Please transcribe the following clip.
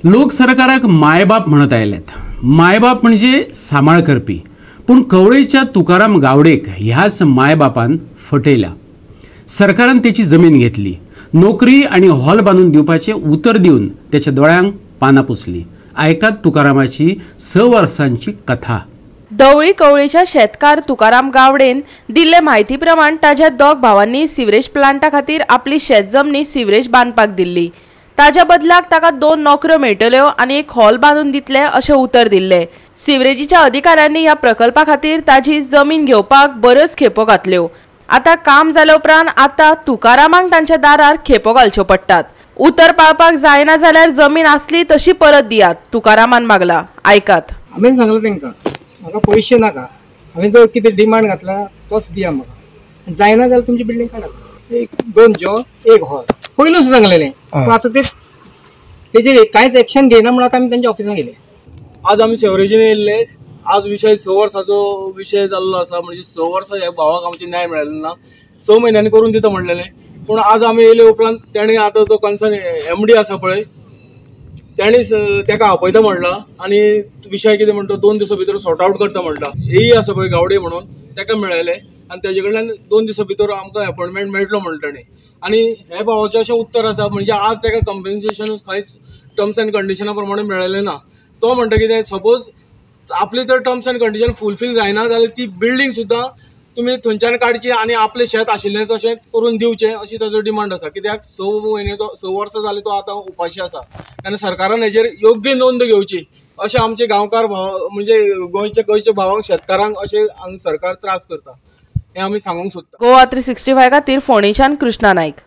लोक सरकाराक मायबाप म्हणत आयल्यात। मायबाप म्हणजे सांबाळ करपी, पूण कवळेच्या तुकाराम गावडेक ह्याच मायबापान फटयला। सरकारान त्याची जमीन घेतली, नोकरी आणि हॉल बांधून दिवपाचे उतर दिवन त्याच्या दोळ्यांक पानां पुसली। ऐकात तुकारामाची 6 वर्सांची कथा। धवळी कवळेच्या शेतकार तुकाराम गावडेन दिल्ले माहिती प्रमाण ताज्या दोग भावांनी सिवरेज प्लांटा खातीर आपली शेतजमनी सिवरेज बांदपाक दिल्ली। ताज्या बदलाक ताका 2 नोकऱ्यो मेळटल्यो आनी एक हॉल बांधून दितले अशें उतर दिल्ले। सिवरेजीच्या अधिकाऱ्यांनी ह्या प्रकल्पा खातीर ताजी जमीन घेवपाक बऱ्योच खेपो घातल्यो। आता काम जाले उपरांत आता तुकारामांक तांच्या दारार खेपो घालच्यो पडटात। उतर पाळपाक जायना जाल्यार जमीन आसली तशी परत दियात, तुकारामान मागला। ऐकात। हांवें सांगलें तांकां म्हाका पयशे नाका, हांवें जो कितें डिमांड घातला तोच दिया म्हाका, जायना जाल्यार तुमची बिल्डींग काडात। एक 2 जॉब 1 हॉल पयलूच सांगलेलें, पूण आतां तेजेर कांयच एक्शन घेयना म्हणून आतां आमी तांच्या ऑफिसांत गेले। आज आमी सेवरेजीन येयल्ले। आज विषय 6 वर्साचो विषय जाल्लो आसा, म्हणजे 6 वर्सां ह्या भावाक आमचे न्याय मेळ्ळो ना, 6 म्हयन्यांनी करून दिता म्हणलेलें। पूण आज आमी येयले उपरांत तेणें आतां जो कन्सर्न MD आसा पळय तेणेंच ताका आपयता म्हणला आनी विशय कितें म्हणटा 2 दिसां भितर सॉर्ट आवट करता म्हणटा। हेय आसा पळय गावडे म्हणून ताका मेळयलें आनी तेजे कडल्यान 2 दिसां भितर आमकां अपॉयंटमेंट मेळटलो म्हणटा ताणें। आनी हे भावाचें अशें उत्तर आसा, म्हणजे आज ताका कंपेन्सेशन कांयच टर्म्स एंड कंडिशना प्रमाणे मेळयलें ना। तो म्हणटा कितें, सपोज आपली तर टर्म्स एंड कंडिशन फुलफील जायना जाल्यार ती बिल्डींग सुद्दां तुमी थंयच्यान काडची आनी आपलें शेत आशिल्लें तशें करून दिवचें अशी ताजो डिमांड आसा। कित्याक 6 वर्सां जालीं तो आतां उपाशी आसा आनी सरकारान हेजेर योग्य नोंद घेवची अशें आमचे गांवकार भाव, म्हणजे गोंयच्या भावांक शेतकारांक अशें हांगा सरकार त्रास करता, हें आमी सांगूंक सोदता। गोवा 365 खातीर फोंडेच्यान कृष्णा नायक।